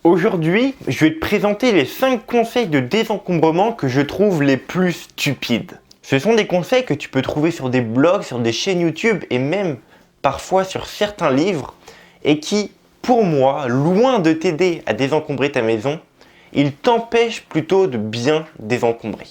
Aujourd'hui, je vais te présenter les 5 conseils de désencombrement que je trouve les plus stupides. Ce sont des conseils que tu peux trouver sur des blogs, sur des chaînes YouTube et même parfois sur certains livres et qui, pour moi, loin de t'aider à désencombrer ta maison, ils t'empêchent plutôt de bien désencombrer.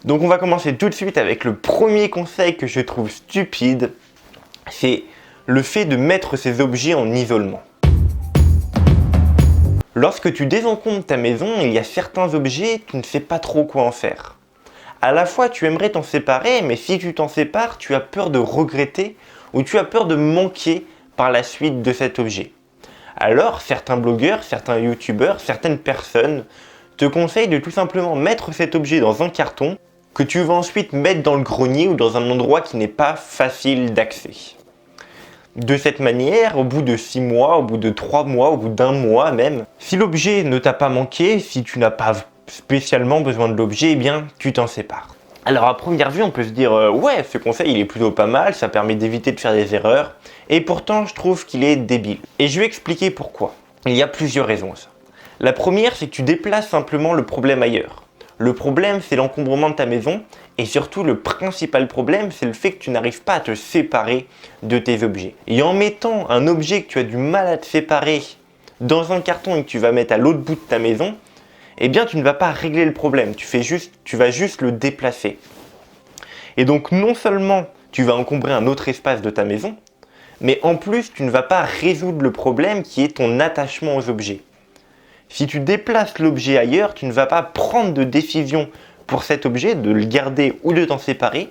Donc on va commencer tout de suite avec le premier conseil que je trouve stupide, c'est le fait de mettre ces objets en isolement. Lorsque tu désencombres ta maison, il y a certains objets, tu ne sais pas trop quoi en faire. À la fois, tu aimerais t'en séparer, mais si tu t'en sépares, tu as peur de regretter ou tu as peur de manquer par la suite de cet objet. Alors, certains blogueurs, certains youtubeurs, certaines personnes te conseillent de tout simplement mettre cet objet dans un carton que tu vas ensuite mettre dans le grenier ou dans un endroit qui n'est pas facile d'accès. De cette manière, au bout de 6 mois, au bout de 3 mois, au bout d'1 mois même, si l'objet ne t'a pas manqué, si tu n'as pas spécialement besoin de l'objet, eh bien tu t'en sépares. Alors à première vue, on peut se dire ouais, ce conseil il est plutôt pas mal, ça permet d'éviter de faire des erreurs, et pourtant je trouve qu'il est débile. Et je vais expliquer pourquoi. Il y a plusieurs raisons à ça. La première, c'est que tu déplaces simplement le problème ailleurs. Le problème, c'est l'encombrement de ta maison, et surtout le principal problème, c'est le fait que tu n'arrives pas à te séparer de tes objets. Et en mettant un objet que tu as du mal à te séparer dans un carton et que tu vas mettre à l'autre bout de ta maison, eh bien tu ne vas pas régler le problème, tu vas juste le déplacer. Et donc non seulement tu vas encombrer un autre espace de ta maison, mais en plus tu ne vas pas résoudre le problème qui est ton attachement aux objets. Si tu déplaces l'objet ailleurs, tu ne vas pas prendre de décision pour cet objet, de le garder ou de t'en séparer,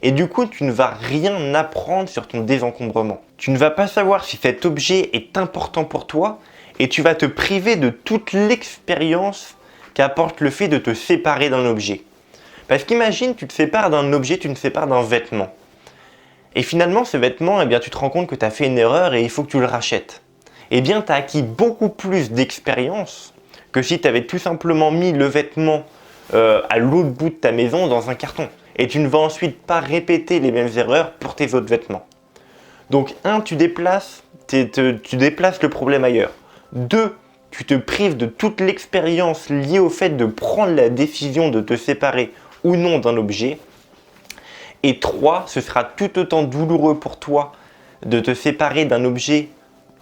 et du coup tu ne vas rien apprendre sur ton désencombrement. Tu ne vas pas savoir si cet objet est important pour toi, et tu vas te priver de toute l'expérience qu'apporte le fait de te séparer d'un objet. Parce qu'imagine, tu te sépares d'un objet, tu te sépares d'un vêtement. Et finalement ce vêtement, eh bien, tu te rends compte que tu as fait une erreur et il faut que tu le rachètes. Eh bien tu as acquis beaucoup plus d'expérience que si tu avais tout simplement mis le vêtement à l'autre bout de ta maison dans un carton. Et tu ne vas ensuite pas répéter les mêmes erreurs pour tes autres vêtements. Donc 1, tu déplaces le problème ailleurs. 2, tu te prives de toute l'expérience liée au fait de prendre la décision de te séparer ou non d'un objet. Et 3, ce sera tout autant douloureux pour toi de te séparer d'un objet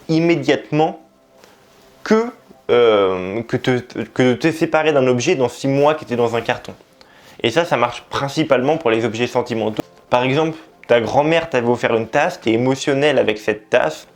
immédiatement que de te séparer d'un objet dans 6 mois qui était dans un carton. Et ça marche principalement pour les objets sentimentaux. Par exemple, ta grand-mère t'avait offert une tasse, tu es émotionnel avec cette tasse,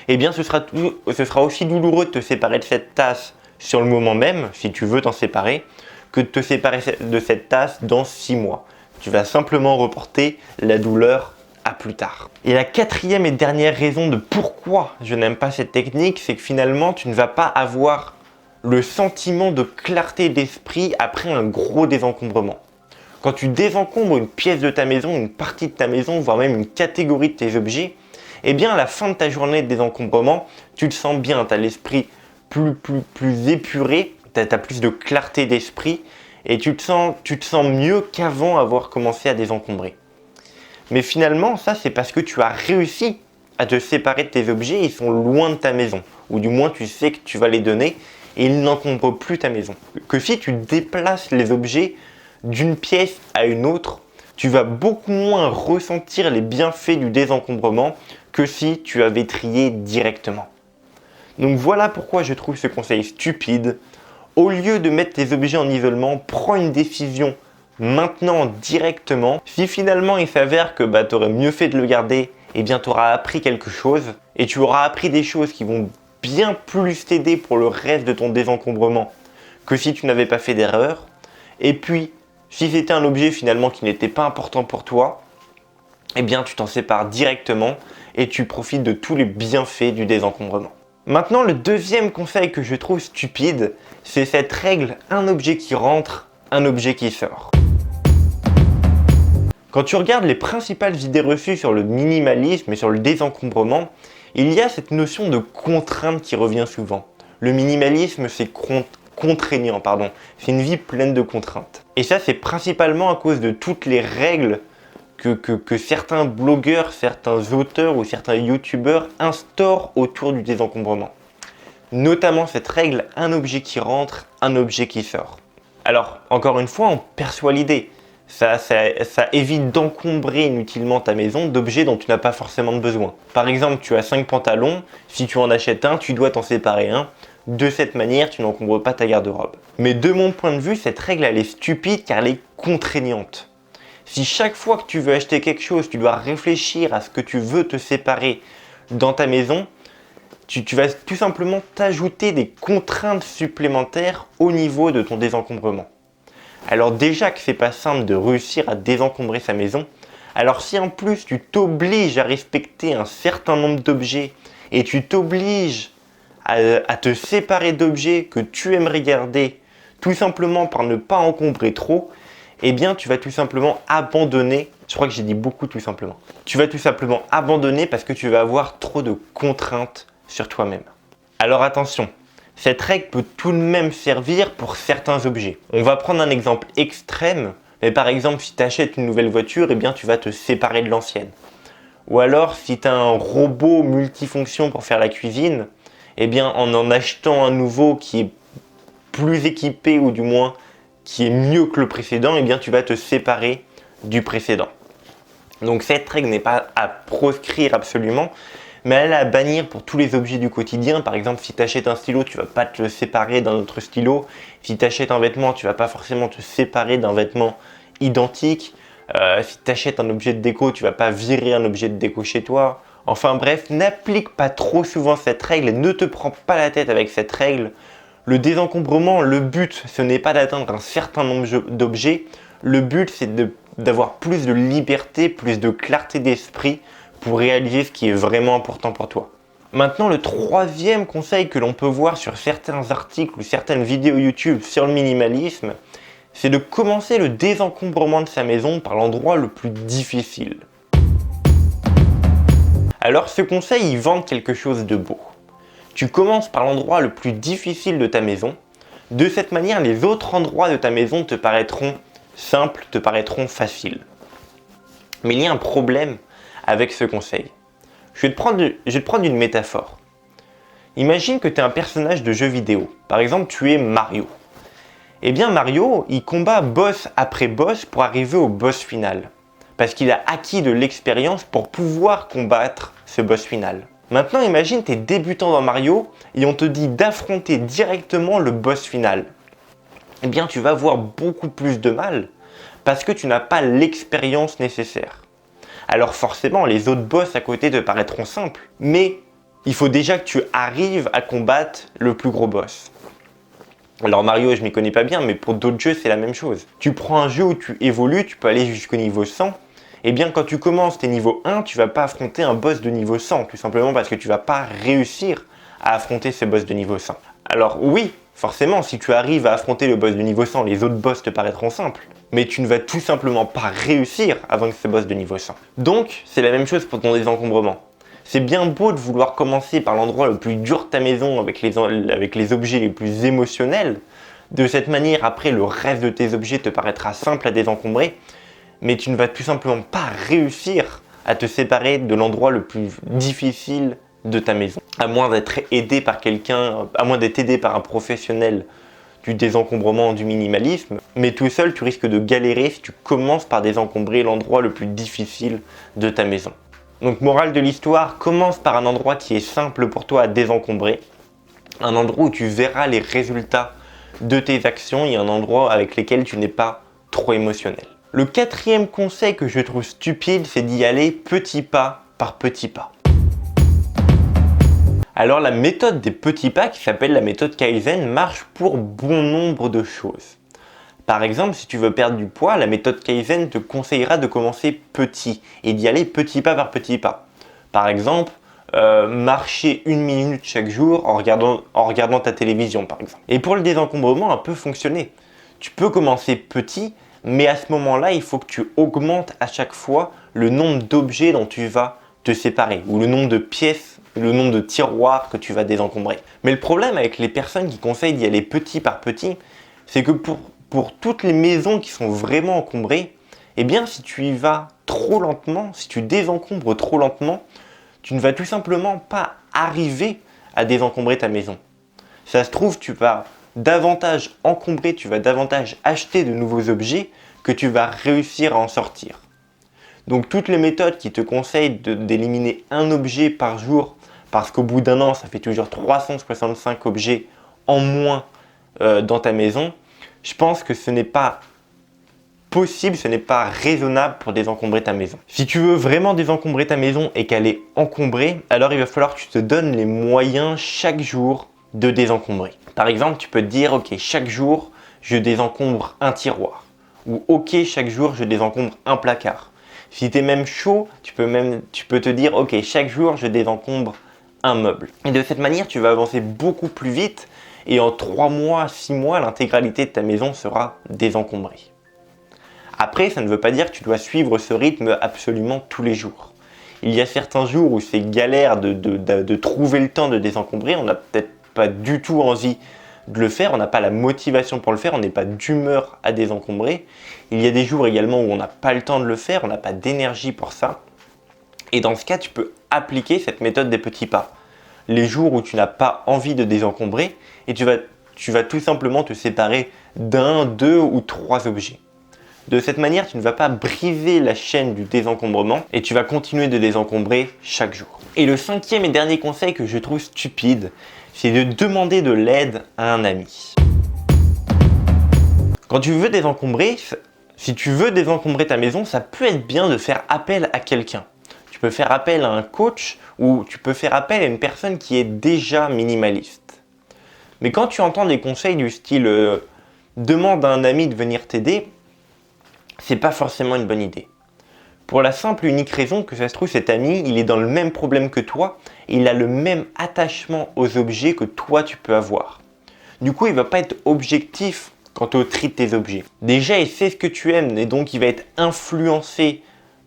eh bien ce sera aussi douloureux de te séparer de cette tasse sur le moment même, si tu veux t'en séparer, que de te séparer de cette tasse dans 6 mois. Tu vas simplement reporter la douleur à plus tard. Et la 4e et dernière raison de pourquoi je n'aime pas cette technique, c'est que finalement tu ne vas pas avoir le sentiment de clarté d'esprit après un gros désencombrement. Quand tu désencombres une pièce de ta maison, une partie de ta maison, voire même une catégorie de tes objets, eh bien à la fin de ta journée de désencombrement, tu te sens bien, tu as l'esprit plus épuré, tu as plus de clarté d'esprit et tu te sens mieux qu'avant avoir commencé à désencombrer. Mais finalement, ça c'est parce que tu as réussi à te séparer de tes objets, ils sont loin de ta maison. Ou du moins tu sais que tu vas les donner et ils n'encombrent plus ta maison. Que si tu déplaces les objets d'une pièce à une autre, tu vas beaucoup moins ressentir les bienfaits du désencombrement que si tu avais trié directement. Donc voilà pourquoi je trouve ce conseil stupide. Au lieu de mettre tes objets en isolement, prends une décision maintenant directement. Si finalement il s'avère que tu aurais mieux fait de le garder, eh bien tu auras appris quelque chose et tu auras appris des choses qui vont bien plus t'aider pour le reste de ton désencombrement que si tu n'avais pas fait d'erreur. Et puis si c'était un objet finalement qui n'était pas important pour toi, eh bien tu t'en sépares directement et tu profites de tous les bienfaits du désencombrement. Maintenant, le deuxième conseil que je trouve stupide, c'est cette règle un objet qui rentre, un objet qui sort. Quand tu regardes les principales idées reçues sur le minimalisme et sur le désencombrement, il y a cette notion de contrainte qui revient souvent. Le minimalisme, c'est contraignant, c'est une vie pleine de contraintes. Et ça, c'est principalement à cause de toutes les règles que certains blogueurs, certains auteurs ou certains youtubeurs instaurent autour du désencombrement. Notamment cette règle, un objet qui rentre, un objet qui sort. Alors, encore une fois, on perçoit l'idée. Ça évite d'encombrer inutilement ta maison d'objets dont tu n'as pas forcément besoin. Par exemple, tu as 5 pantalons, si tu en achètes un, tu dois t'en séparer un. De cette manière, tu n'encombres pas ta garde-robe. Mais de mon point de vue, cette règle, elle est stupide car elle est contraignante. Si chaque fois que tu veux acheter quelque chose, tu dois réfléchir à ce que tu veux te séparer dans ta maison, tu vas tout simplement t'ajouter des contraintes supplémentaires au niveau de ton désencombrement. Alors déjà que c'est pas simple de réussir à désencombrer sa maison, alors si en plus tu t'obliges à respecter un certain nombre d'objets et tu t'obliges à te séparer d'objets que tu aimerais garder tout simplement par ne pas encombrer trop, eh bien tu vas tout simplement abandonner. Je crois que j'ai dit beaucoup tout simplement. Tu vas tout simplement abandonner parce que tu vas avoir trop de contraintes sur toi-même. Alors attention, cette règle peut tout de même servir pour certains objets. On va prendre un exemple extrême, mais par exemple si tu achètes une nouvelle voiture, eh bien tu vas te séparer de l'ancienne. Ou alors si tu as un robot multifonction pour faire la cuisine, eh bien en achetant un nouveau qui est plus équipé ou du moins qui est mieux que le précédent, eh bien tu vas te séparer du précédent. Donc cette règle n'est pas à proscrire absolument, mais elle est à bannir pour tous les objets du quotidien. Par exemple, si tu achètes un stylo, tu ne vas pas te le séparer d'un autre stylo. Si tu achètes un vêtement, tu ne vas pas forcément te séparer d'un vêtement identique. Si tu achètes un objet de déco, tu ne vas pas virer un objet de déco chez toi. Enfin bref, n'applique pas trop souvent cette règle et ne te prends pas la tête avec cette règle. Le désencombrement, le but, ce n'est pas d'atteindre un certain nombre d'objets. Le but, c'est d'avoir plus de liberté, plus de clarté d'esprit pour réaliser ce qui est vraiment important pour toi. Maintenant, le troisième conseil que l'on peut voir sur certains articles ou certaines vidéos YouTube sur le minimalisme, c'est de commencer le désencombrement de sa maison par l'endroit le plus difficile. Alors ce conseil, il vante quelque chose de beau. Tu commences par l'endroit le plus difficile de ta maison. De cette manière, les autres endroits de ta maison te paraîtront simples, te paraîtront faciles. Mais il y a un problème avec ce conseil. Je vais te prendre une métaphore. Imagine que tu es un personnage de jeu vidéo. Par exemple, tu es Mario. Eh bien Mario, il combat boss après boss pour arriver au boss final. Parce qu'il a acquis de l'expérience pour pouvoir combattre ce boss final. Maintenant, imagine tu es débutant dans Mario et on te dit d'affronter directement le boss final. Eh bien, tu vas avoir beaucoup plus de mal parce que tu n'as pas l'expérience nécessaire. Alors forcément, les autres boss à côté te paraîtront simples, mais il faut déjà que tu arrives à combattre le plus gros boss. Alors Mario, je m'y connais pas bien, mais pour d'autres jeux, c'est la même chose. Tu prends un jeu où tu évolues, tu peux aller jusqu'au niveau 100, et bien quand tu commences tes niveaux 1, tu vas pas affronter un boss de niveau 100, tout simplement parce que tu vas pas réussir à affronter ce boss de niveau 100. Alors oui, forcément, si tu arrives à affronter le boss de niveau 100, les autres boss te paraîtront simples. Mais tu ne vas tout simplement pas réussir à vaincre ce boss de niveau 100. Donc, c'est la même chose pour ton désencombrement. C'est bien beau de vouloir commencer par l'endroit le plus dur de ta maison avec les objets les plus émotionnels. De cette manière, après, le reste de tes objets te paraîtra simple à désencombrer. Mais tu ne vas tout simplement pas réussir à te séparer de l'endroit le plus difficile de ta maison. À moins d'être aidé par quelqu'un, à moins d'être aidé par un professionnel du désencombrement, du minimalisme, mais tout seul tu risques de galérer si tu commences par désencombrer l'endroit le plus difficile de ta maison. Donc morale de l'histoire, commence par un endroit qui est simple pour toi à désencombrer, un endroit où tu verras les résultats de tes actions et un endroit avec lequel tu n'es pas trop émotionnel. Le quatrième conseil que je trouve stupide, c'est d'y aller petit pas par petit pas. Alors la méthode des petits pas, qui s'appelle la méthode Kaizen, marche pour bon nombre de choses. Par exemple, si tu veux perdre du poids, la méthode Kaizen te conseillera de commencer petit et d'y aller petit pas par petit pas. Par exemple, marcher 1 minute chaque jour en regardant ta télévision par exemple. Et pour le désencombrement, un peu fonctionner. Tu peux commencer petit, mais à ce moment-là, il faut que tu augmentes à chaque fois le nombre d'objets dont tu vas te séparer ou le nombre de pièces, le nombre de tiroirs que tu vas désencombrer. Mais le problème avec les personnes qui conseillent d'y aller petit par petit, c'est que pour toutes les maisons qui sont vraiment encombrées, eh bien si tu y vas trop lentement, si tu désencombres trop lentement, tu ne vas tout simplement pas arriver à désencombrer ta maison. Ça se trouve, tu vas davantage encombrer, tu vas davantage acheter de nouveaux objets que tu vas réussir à en sortir. Donc toutes les méthodes qui te conseillent d'éliminer un objet par jour, parce qu'au bout d'un an, ça fait toujours 365 objets en moins dans ta maison, je pense que ce n'est pas possible, ce n'est pas raisonnable pour désencombrer ta maison. Si tu veux vraiment désencombrer ta maison et qu'elle est encombrée, alors il va falloir que tu te donnes les moyens chaque jour de désencombrer. Par exemple, tu peux te dire, ok, chaque jour, je désencombre un tiroir. Ou ok, chaque jour, je désencombre un placard. Si tu es même chaud, tu peux te dire, ok, chaque jour, je désencombre un meuble. Et de cette manière, tu vas avancer beaucoup plus vite et en 3 mois, 6 mois, l'intégralité de ta maison sera désencombrée. Après, ça ne veut pas dire que tu dois suivre ce rythme absolument tous les jours. Il y a certains jours où c'est galère de trouver le temps de désencombrer, on n'a peut-être pas du tout envie de le faire, on n'a pas la motivation pour le faire, on n'est pas d'humeur à désencombrer. Il y a des jours également où on n'a pas le temps de le faire, on n'a pas d'énergie pour ça. Et dans ce cas, tu peux appliquer cette méthode des petits pas. Les jours où tu n'as pas envie de désencombrer, et tu vas tout simplement te séparer d'un, 2 ou 3 objets. De cette manière, tu ne vas pas briser la chaîne du désencombrement et tu vas continuer de désencombrer chaque jour. Et le 5e et dernier conseil que je trouve stupide, c'est de demander de l'aide à un ami. Quand tu veux désencombrer, si tu veux désencombrer ta maison, ça peut être bien de faire appel à quelqu'un. Tu peux faire appel à un coach ou tu peux faire appel à une personne qui est déjà minimaliste. Mais quand tu entends des conseils du style demande à un ami de venir t'aider, c'est pas forcément une bonne idée. Pour la simple et unique raison que ça se trouve, cet ami, il est dans le même problème que toi et il a le même attachement aux objets que toi tu peux avoir. Du coup, il va pas être objectif quant au tri de tes objets. Déjà, il sait ce que tu aimes et donc il va être influencé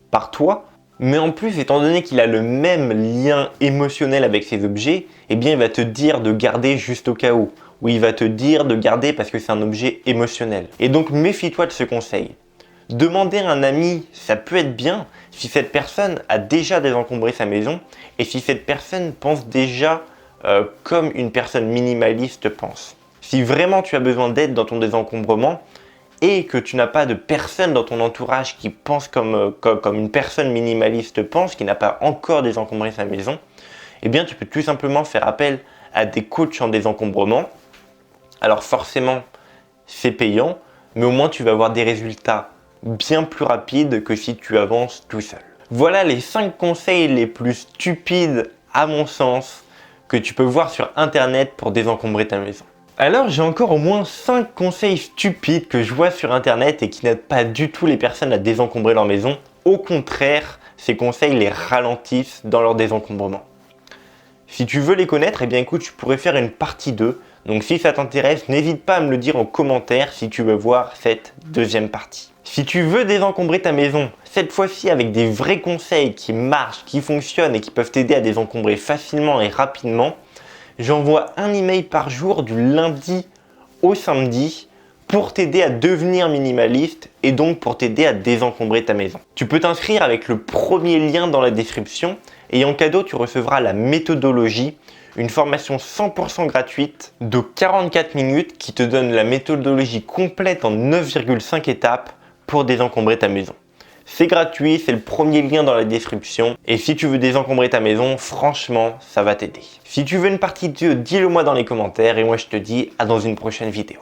par toi. Mais en plus, étant donné qu'il a le même lien émotionnel avec ces objets, eh bien, il va te dire de garder juste au cas où. Ou il va te dire de garder parce que c'est un objet émotionnel. Et donc, méfie-toi de ce conseil. Demander à un ami, ça peut être bien si cette personne a déjà désencombré sa maison et si cette personne pense déjà comme une personne minimaliste pense. Si vraiment tu as besoin d'aide dans ton désencombrement et que tu n'as pas de personne dans ton entourage qui pense comme une personne minimaliste pense, qui n'a pas encore désencombré sa maison, eh bien tu peux tout simplement faire appel à des coachs en désencombrement. Alors forcément, c'est payant, mais au moins tu vas avoir des résultats bien plus rapide que si tu avances tout seul. Voilà les 5 conseils les plus stupides à mon sens que tu peux voir sur internet pour désencombrer ta maison. Alors j'ai encore au moins 5 conseils stupides que je vois sur internet et qui n'aident pas du tout les personnes à désencombrer leur maison. Au contraire, ces conseils les ralentissent dans leur désencombrement. Si tu veux les connaître, eh bien écoute, je pourrais faire une partie 2. Donc si ça t'intéresse, n'hésite pas à me le dire en commentaire si tu veux voir cette deuxième partie. Si tu veux désencombrer ta maison, cette fois-ci avec des vrais conseils qui marchent, qui fonctionnent et qui peuvent t'aider à désencombrer facilement et rapidement, j'envoie un email par jour du lundi au samedi pour t'aider à devenir minimaliste et donc pour t'aider à désencombrer ta maison. Tu peux t'inscrire avec le premier lien dans la description et en cadeau tu recevras la méthodologie, une formation 100% gratuite de 44 minutes qui te donne la méthodologie complète en 9,5 étapes pour désencombrer ta maison. C'est gratuit, c'est le premier lien dans la description et si tu veux désencombrer ta maison, franchement, ça va t'aider. Si tu veux une partie 2, dis-le moi dans les commentaires et moi je te dis à dans une prochaine vidéo.